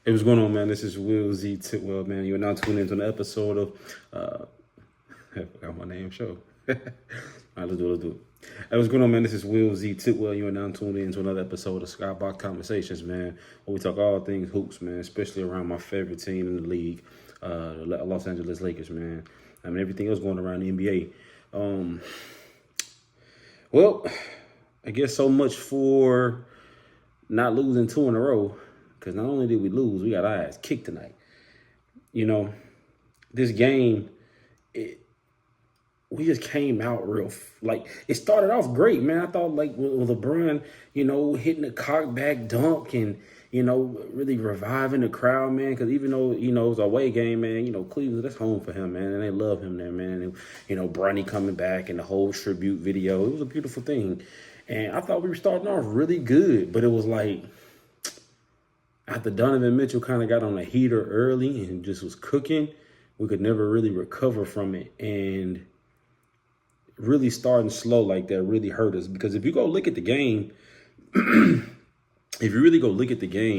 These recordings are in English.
Hey, what's going on, man? This is Will Z Titwell, man. You're now tuned into an episode of I forgot my name show. All right, let's do it. Hey, what's going on, man? This is Will Z Titwell. You are now tuned into another episode of SkyBox Conversations, man. Where we talk all things hoops, man, especially around my favorite team in the league, the Los Angeles Lakers, man. I mean, everything else going around the NBA. Well, I guess so much for not losing two in a row. Because not only did we lose, we got our ass kicked tonight. You know, this game, we just came out like, it started off great, man. I thought, like, with LeBron, hitting a cockback dunk and, really reviving the crowd, man. Because even though, it was a away game, man, Cleveland, that's home for him, man. And they love him there, man. And, Bronny coming back and the whole tribute video. It was a beautiful thing. And I thought we were starting off really good, but it was like, after Donovan Mitchell kind of got on a heater early and just was cooking, we could never really recover from it. And really starting slow like that really hurt us. Because if you go look at the game,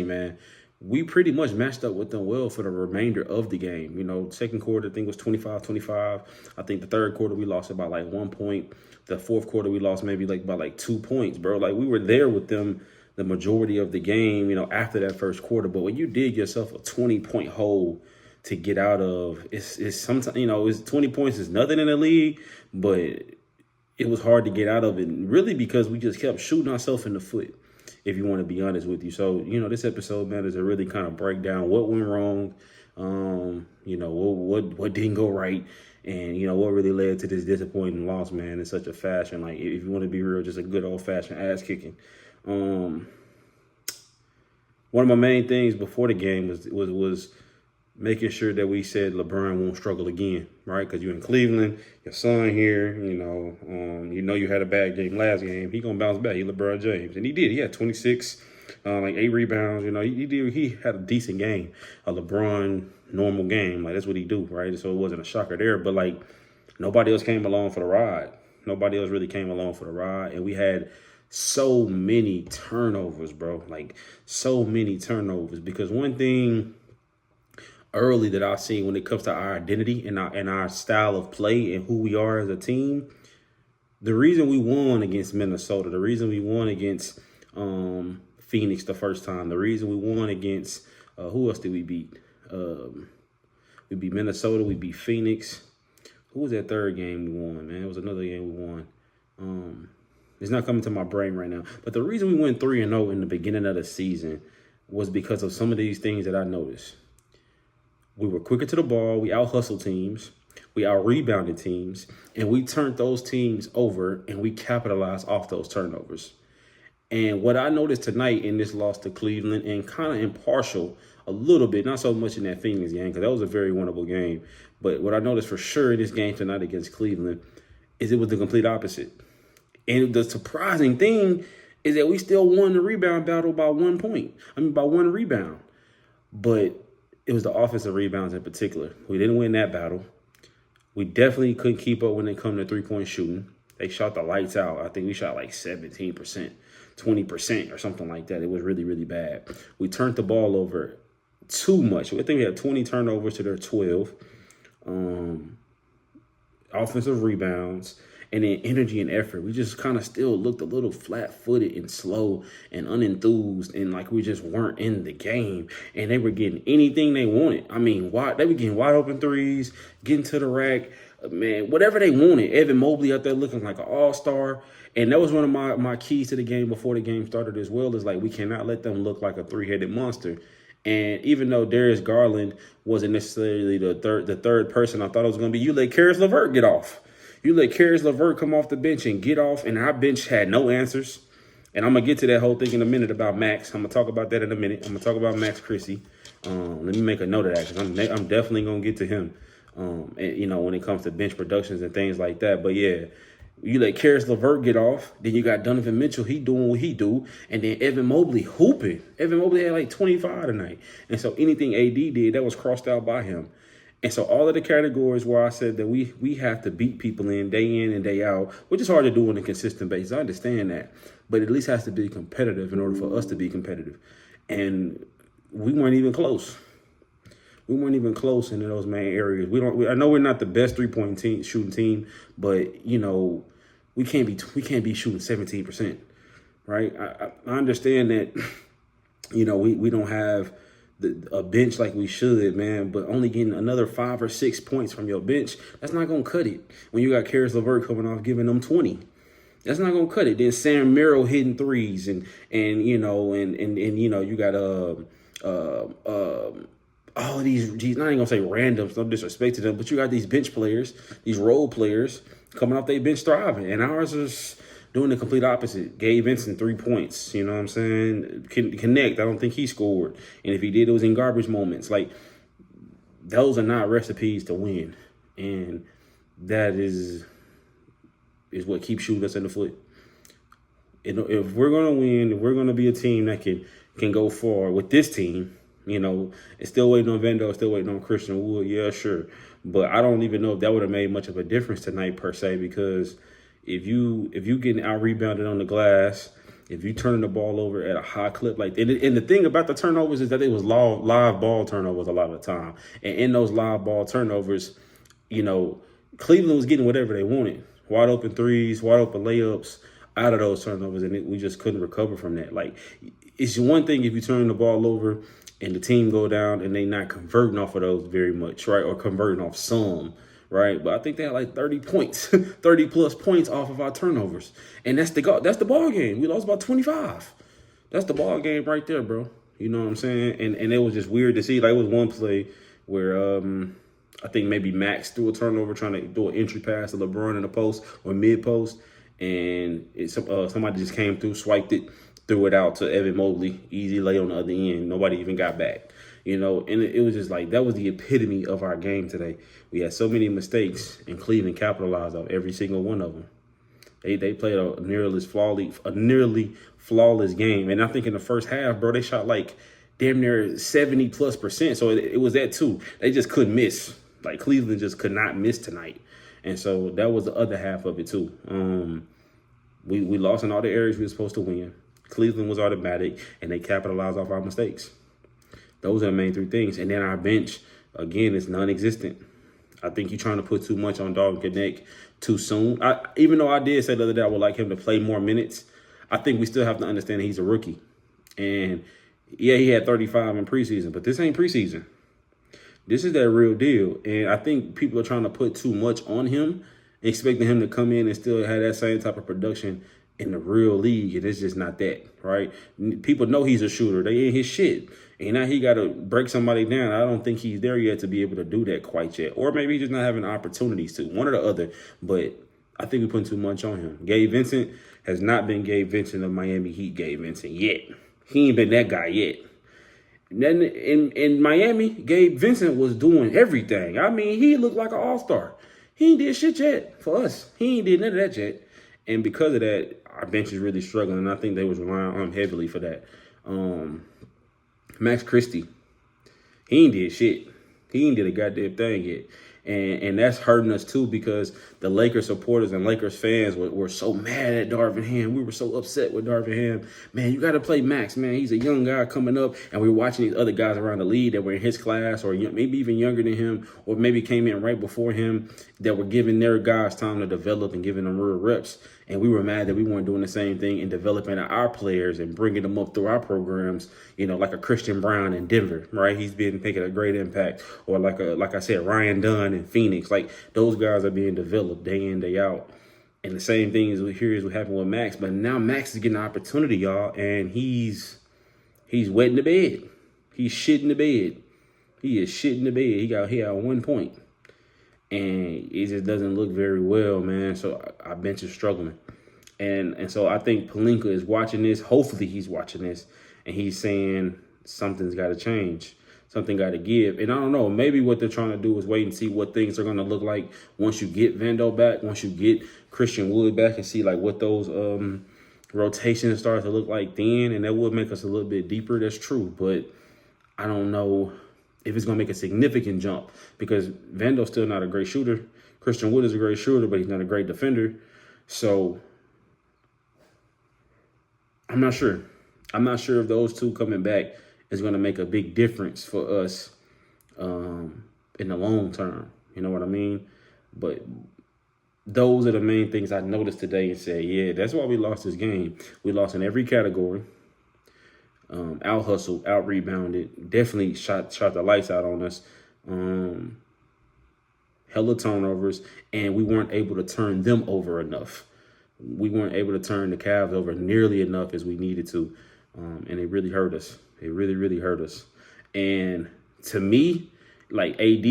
man, we pretty much matched up with them well for the remainder of the game. Second quarter, I think, was 25-25. I think the third quarter, we lost about like 1 point. The fourth quarter, we lost maybe by 2 points, bro. Like, we were there with them the majority of the game, after that first quarter. But when you dig yourself a 20-point hole to get out of, it's sometimes, it's 20 points is nothing in the league, but it was hard to get out of it, really, because we just kept shooting ourselves in the foot, if you want to be honest with you. So, this episode, man, is to really kind of break down what went wrong, what didn't go right, and, what really led to this disappointing loss, man, in such a fashion. Like, if you want to be real, just a good old-fashioned ass kicking. One of my main things before the game was making sure that we said LeBron won't struggle again, right? Because you're in Cleveland, your son here, you had a bad game last game. He gonna bounce back. He LeBron James, and he did. He had 26, like 8 rebounds. He had a decent game, a LeBron normal game. Like, that's what he do, right? So it wasn't a shocker there. But like, nobody else came along for the ride. Nobody else really came along for the ride, and we had so many turnovers, bro. Like, so many turnovers. Because one thing early that I've seen when it comes to our identity and our style of play and who we are as a team, the reason we won against Minnesota, the reason we won against Phoenix the first time, the reason we won against who else did we beat? We beat Minnesota, we beat Phoenix. Who was that third game we won, man? It was another game we won. It's not coming to my brain right now. But the reason we went 3-0 in the beginning of the season was because of some of these things that I noticed. We were quicker to the ball. We out-hustled teams. We out-rebounded teams. And we turned those teams over, and we capitalized off those turnovers. And what I noticed tonight in this loss to Cleveland, and kind of impartial a little bit, not so much in that Phoenix game, because that was a very winnable game. But what I noticed for sure in this game tonight against Cleveland is it was the complete opposite. And the surprising thing is that we still won the rebound battle by 1 point. By one rebound. But it was the offensive rebounds in particular. We didn't win that battle. We definitely couldn't keep up when it come to three-point shooting. They shot the lights out. I think we shot like 17%, 20% or something like that. It was really, really bad. We turned the ball over too much. I think we had 20 turnovers to their 12. Offensive rebounds. And then energy and effort, we just kind of still looked a little flat-footed and slow and unenthused, and like we just weren't in the game. And they were getting anything they wanted. They were getting wide open threes, getting to the rack, man, whatever they wanted. Evan Mobley out there looking like an all-star. And that was one of my keys to the game before the game started as well, is like we cannot let them look like a three-headed monster. And even though Darius Garland wasn't necessarily the third person I thought it was going to be, you let Karis LeVert get off. You let Karis LeVert come off the bench and get off, and our bench had no answers. And I'm going to get to that whole thing in a minute about Max. I'm going to talk about that in a minute. I'm going to talk about Max Chrissy. Let me make a note of that, because I'm definitely going to get to him, when it comes to bench productions and things like that. But, yeah, you let Karis LeVert get off. Then you got Donovan Mitchell. He doing what he do. And then Evan Mobley hooping. Evan Mobley had like 25 tonight. And so anything AD did, that was crossed out by him. And so all of the categories where I said that we have to beat people in and day out, which is hard to do on a consistent basis. I understand that. But it at least has to be competitive in order for us to be competitive. And we weren't even close. We weren't even close into those main areas. I know we're not the best 3-point shooting team, but we can't be shooting 17%, right? I understand that, we don't have a bench like we should, man, but only getting another 5 or 6 points from your bench, that's not gonna cut it. When you got Karis LeVert coming off giving them 20. That's not gonna cut it. Then Sam Merrill hitting threes and you got all of these, not even gonna say randoms, no disrespect to them, but you got these bench players, these role players coming off their bench thriving, and ours is doing the complete opposite. Gabe Vincent, 3 points, you know what I'm saying? Connect, I don't think he scored, and if he did, it was in garbage moments. Like, those are not recipes to win, and that is what keeps shooting us in the foot. If we're gonna win, if we're gonna be a team that can go far with this team, it's still waiting on Vando, still waiting on Christian Wood. Yeah, sure. But I don't even know if that would have made much of a difference tonight per se, because if you getting out rebounded on the glass, if you turning the ball over at a high clip like that, and the thing about the turnovers is that it was live ball turnovers a lot of the time. And in those live ball turnovers, Cleveland was getting whatever they wanted. Wide open threes, wide open layups out of those turnovers, and we just couldn't recover from that. Like, it's one thing if you turn the ball over and the team go down and they not converting off of those very much, right? Or converting off some, right? But I think they had like 30 points, 30 plus points off of our turnovers. And that's the ball game. We lost about 25. That's the ball game right there, bro. You know what I'm saying? And it was just weird to see. Like, it was one play where I think maybe Max threw a turnover trying to do an entry pass to LeBron in the post or mid post. And somebody just came through, swiped it, threw it out to Evan Mobley, easy lay on the other end. Nobody even got back, and it was just like, that was the epitome of our game today. We had so many mistakes, and Cleveland capitalized on every single one of them. They played a nearly flawless game, and I think in the first half, bro, they shot like damn near 70+%. So it was that too. They just couldn't miss. Like, Cleveland just could not miss tonight, and so that was the other half of it too. We lost in all the areas we were supposed to win. Cleveland was automatic, and they capitalized off our mistakes. Those are the main 3 things. And then our bench, again, is non-existent. I think you're trying to put too much on Dalton Connect too soon. Even though I did say the other day I would like him to play more minutes, I think we still have to understand that he's a rookie. And, yeah, he had 35 in preseason, but this ain't preseason. This is that real deal. And I think people are trying to put too much on him, expecting him to come in and still have that same type of production in the real league, and it's just not that, right? People know he's a shooter. They in his shit. And now he got to break somebody down. I don't think he's there yet to be able to do that quite yet. Or maybe he's just not having opportunities to. One or the other. But I think we're putting too much on him. Gabe Vincent has not been Gabe Vincent of Miami Heat Gabe Vincent yet. He ain't been that guy yet. Then in Miami, Gabe Vincent was doing everything. I mean, he looked like an all-star. He ain't did shit yet for us. He ain't did none of that yet. And because of that, our bench is really struggling, and I think they was relying on him heavily for that. Max Christie, he ain't did shit. He ain't did a goddamn thing yet. And that's hurting us too, because the Lakers supporters and Lakers fans were so mad at Darvin Ham. We were so upset with Darvin Ham. Man, you got to play Max, man. He's a young guy coming up, and we were watching these other guys around the league that were in his class, or maybe even younger than him, or maybe came in right before him, that were giving their guys time to develop and giving them real reps. And we were mad that we weren't doing the same thing and developing our players and bringing them up through our programs, like a Christian Brown in Denver, right? He's been making a great impact. Or like I said, Ryan Dunn in Phoenix. Like, those guys are being developed day in, day out. And the same thing is what happened with Max. But now Max is getting an opportunity, y'all, and he's wetting the bed. He's shitting the bed. He is shitting the bed. He had 1 point. And it just doesn't look very well, man. So our bench is struggling. And so I think Pelinka is watching this. Hopefully he's watching this. And he's saying something's got to change. Something got to give. And I don't know. Maybe what they're trying to do is wait and see what things are going to look like once you get Vando back. Once you get Christian Wood back, and see like what those rotations start to look like then. And that would make us a little bit deeper. That's true. But I don't know if it's going to make a significant jump, because Vando's still not a great shooter. Christian Wood is a great shooter, but he's not a great defender. So I'm not sure. I'm not sure if those two coming back is going to make a big difference for us in the long term. You know what I mean? But those are the main things I noticed today and said, yeah, that's why we lost this game. We lost in every category. Out hustled, out rebounded, definitely shot the lights out on us. Hella turnovers, and we weren't able to turn them over enough. We weren't able to turn the Cavs over nearly enough as we needed to, and it really hurt us. It really, really hurt us. And to me, like AD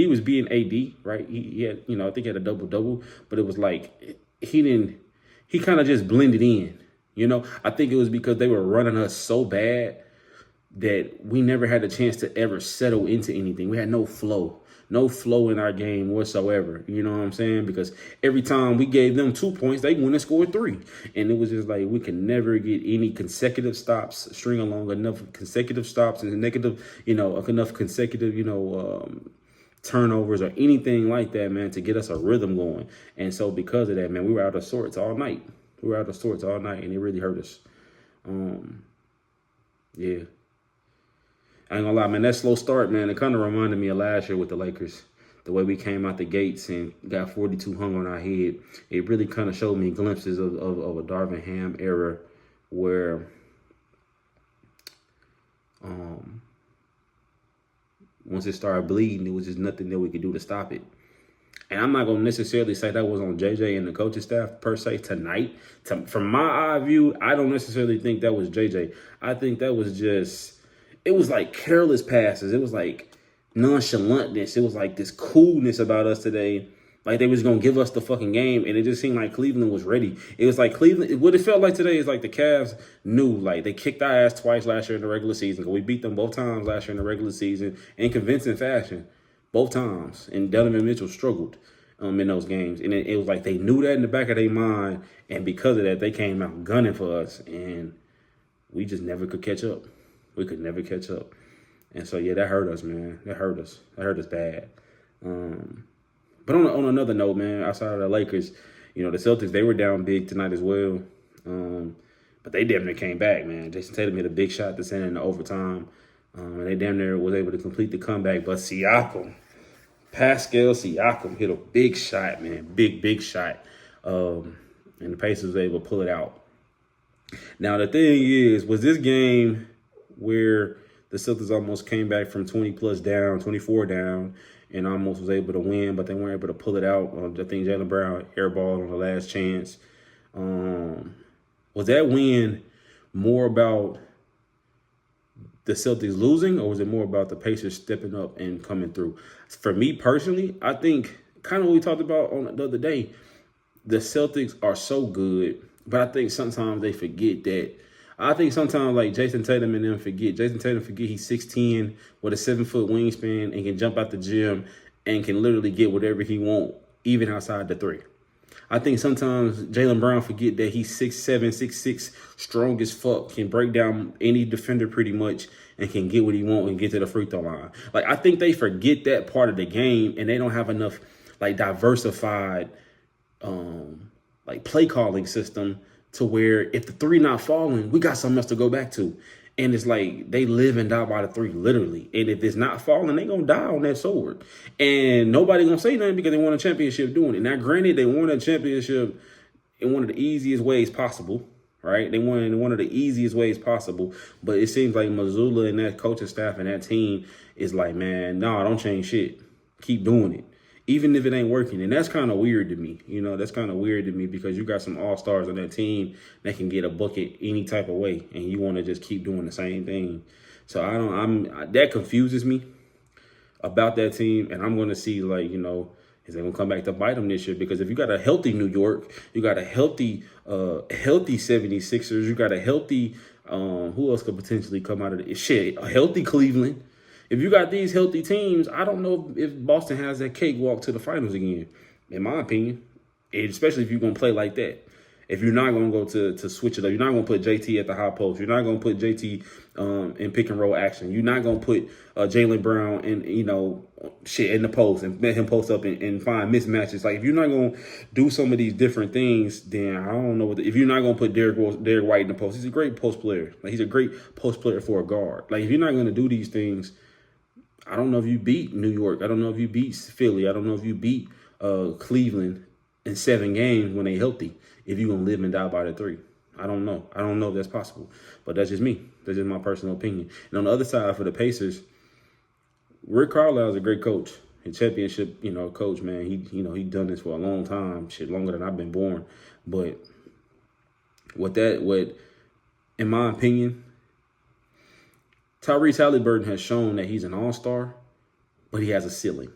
was being AD, right? He had, I think he had a double-double, but it was like he kind of just blended in. I think it was because they were running us so bad that we never had a chance to ever settle into anything. We had no flow in our game whatsoever. You know what I'm saying? Because every time we gave them 2 points, they went and scored 3. And it was just like we could never get any consecutive stops, string along enough consecutive stops and enough consecutive, turnovers or anything like that, man, to get us a rhythm going. And so because of that, man, we were out of sorts all night. And it really hurt us. Yeah. I ain't gonna lie, man, that slow start, man, it kind of reminded me of last year with the Lakers. The way we came out the gates and got 42 hung on our head. It really kind of showed me glimpses of a Darvin Ham era where once it started bleeding, it was just nothing that we could do to stop it. And I'm not going to necessarily say that was on JJ and the coaching staff per se tonight. From my eye view, I don't necessarily think that was JJ. I think that was just, it was like careless passes. It was like nonchalantness. It was like this coolness about us today. Like they was going to give us the fucking game. And it just seemed like Cleveland was ready. It was like Cleveland, what it felt like today is like the Cavs knew, like they kicked our ass twice last year in the regular season. We beat them both times last year in the regular season in convincing fashion. Both times. And Donovan Mitchell struggled in those games. And it was like they knew that in the back of their mind. And because of that, they came out gunning for us. And we just never could catch up. We could never catch up. And so, yeah, that hurt us, man. That hurt us. That hurt us bad. But on another note, man, outside of the Lakers, the Celtics, they were down big tonight as well. But they damn near came back, man. Jason Tatum hit a big shot to send in the overtime. And they damn near was able to complete the comeback. But Pascal Siakam hit a big shot, man. Big shot. And the Pacers were able to pull it out. Now, the thing is, was this game where the Celtics almost came back from 20-plus down, 24 down, and almost was able to win, but they weren't able to pull it out. I think Jaylen Brown airballed on the last chance. Was that win more about the Celtics losing, or was it more about the Pacers stepping up and coming through? For me personally, I think kind of what we talked about on the other day, the Celtics are so good, but I think sometimes they forget that. I think sometimes like Jason Tatum and them forget. Jason Tatum forget he's 6'10" with a 7-foot wingspan and can jump out the gym and can literally get whatever he want, even outside the 3. I think sometimes Jaylen Brown forget that he's 6'7", 6'6", strong as fuck, can break down any defender pretty much and can get what he want and get to the free throw line. Like, I think they forget that part of the game and they don't have enough, like, diversified, like, play calling system to where if the 3 not falling, we got something else to go back to. And it's like they live and die by the 3, literally. And if it's not falling, they going to die on that sword. And nobody going to say nothing because they won a championship doing it. Now, granted, they won a championship in one of the easiest ways possible, right? They won in one of the easiest ways possible. But it seems like Missoula and that coaching staff and that team is like, man, no, don't change shit. Keep doing it. Even if it ain't working. And that's kind of weird to me. That's kind of weird to me because you got some all-stars on that team that can get a bucket any type of way. And you want to just keep doing the same thing. So that confuses me about that team. And I'm going to see, like, is they going to come back to bite them this year? Because if you got a healthy New York, you got a healthy 76ers, you got a healthy, who else could potentially come out of it? Shit, a healthy Cleveland. If you got these healthy teams, I don't know if Boston has that cakewalk to the finals again, in my opinion, especially if you're going to play like that. If you're not going to go to switch it up, you're not going to put JT at the high post. You're not going to put JT in pick and roll action. You're not going to put Jaylen Brown in, in the post and let him post up and find mismatches. Like, if you're not going to do some of these different things, then I don't know if you're not going to put Derek White in the post. He's a great post player. Like, he's a great post player for a guard. Like, if you're not going to do these things, I don't know if you beat New York. I don't know if you beat Philly. I don't know if you beat Cleveland in 7 games when they healthy. If you're going to live and die by the 3. I don't know. I don't know if that's possible. But that's just me. That's just my personal opinion. And on the other side, for the Pacers, Rick Carlisle is a great coach. A championship, coach, man. He done this for a long time. Shit, longer than I've been born. But in my opinion, Tyrese Halliburton has shown that he's an all-star, but he has a ceiling.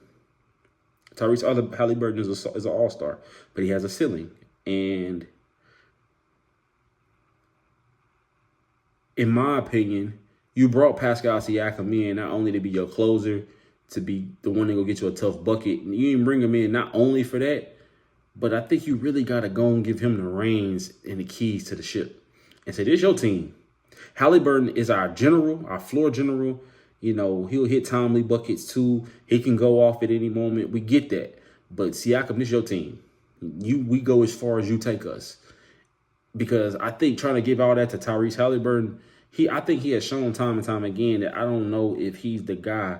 Tyrese Halliburton is an all-star, but he has a ceiling. And in my opinion, you brought Pascal Siakam in not only to be your closer, to be the one that will get you a tough bucket. And you didn't bring him in not only for that, but I think you really got to go and give him the reins and the keys to the ship and say, this is your team. Halliburton is our general, our floor general. He'll hit timely buckets too. He can go off at any moment. We get that. But Siakam, this is your team. We go as far as you take us. Because I think trying to give all that to Tyrese Halliburton, I think he has shown time and time again that I don't know if he's the guy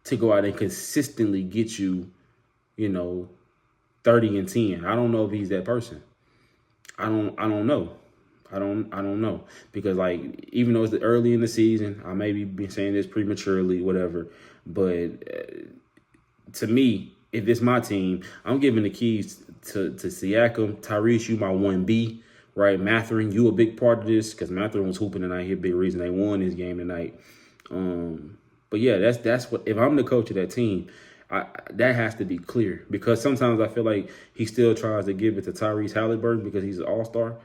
to go out and consistently get you, 30 and 10. I don't know if he's that person. I don't know. I don't know. Because, like, even though it's early in the season, I may be saying this prematurely, whatever. But to me, if it's my team, I'm giving the keys to Siakam. Tyrese, you my 1B, right? Mathurin, you a big part of this because Mathurin was hooping tonight. He a big reason they won this game tonight. But yeah, that's what. If I'm the coach of that team, that has to be clear because sometimes I feel like he still tries to give it to Tyrese Halliburton because he's an all-star.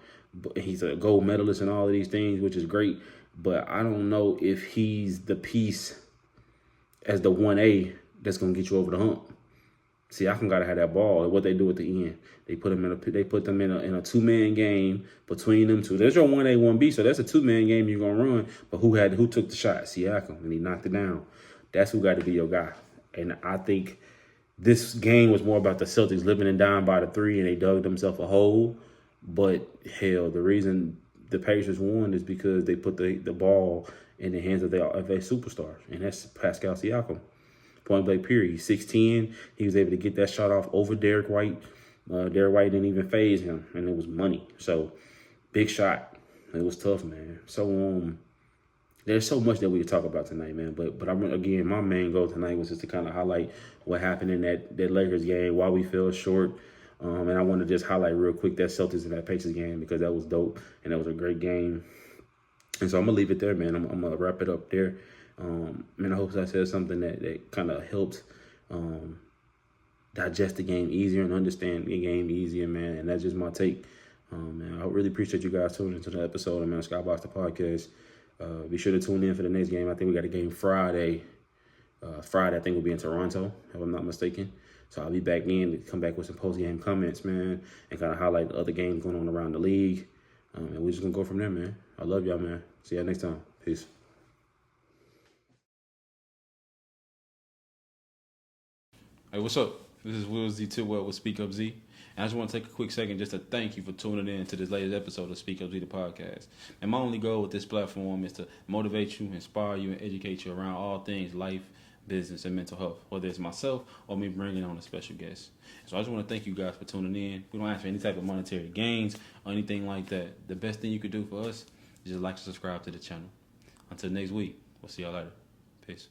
He's a gold medalist and all of these things, which is great. But I don't know if he's the piece as the 1A that's going to get you over the hump. See, I can gotta have that ball. What they do at the end, they put them in a 2-man game between them two. There's your 1A, 1B, so that's a 2-man game you're gonna run. But who took the shot? Siakam, and he knocked it down. That's who got to be your guy. And I think this game was more about the Celtics living and dying by the 3, and they dug themselves a hole. But hell, the reason the Pacers won is because they put the ball in the hands of their superstars, and that's Pascal Siakam. Point blank period. He's 6'10". He was able to get that shot off over Derek White. Derek White didn't even phase him, and it was money. So, big shot. It was tough, man. So, there's so much that we could talk about tonight, man. But again, my main goal tonight was just to kind of highlight what happened in that Lakers game, why we fell short. And I want to just highlight real quick that Celtics and that Pacers game because that was dope, and that was a great game. And so I'm going to leave it there, man. I'm going to wrap it up there. And I hope I said something that kind of helped digest the game easier and understand the game easier, man. And that's just my take. Man, I really appreciate you guys tuning into the episode, man. SkyBox the podcast. Be sure to tune in for the next game. I think we got a game Friday. Friday, I think we'll be in Toronto, if I'm not mistaken. So I'll be back in to come back with some post-game comments, man, and kind of highlight the other games going on around the league. And we're just going to go from there, man. I love y'all, man. See y'all next time. Peace. Hey, what's up? This is Will Z Tidwell with Speak Up Z. And I just want to take a quick second just to thank you for tuning in to this latest episode of Speak Up Z, the podcast. And my only goal with this platform is to motivate you, inspire you, and educate you around all things life, business, and mental health, whether it's myself or me bringing on a special guest. So I just want to thank you guys for tuning in. We don't ask for any type of monetary gains or anything like that. The best thing you could do for us is just like and subscribe to the channel. Until next week, we'll see y'all later. Peace.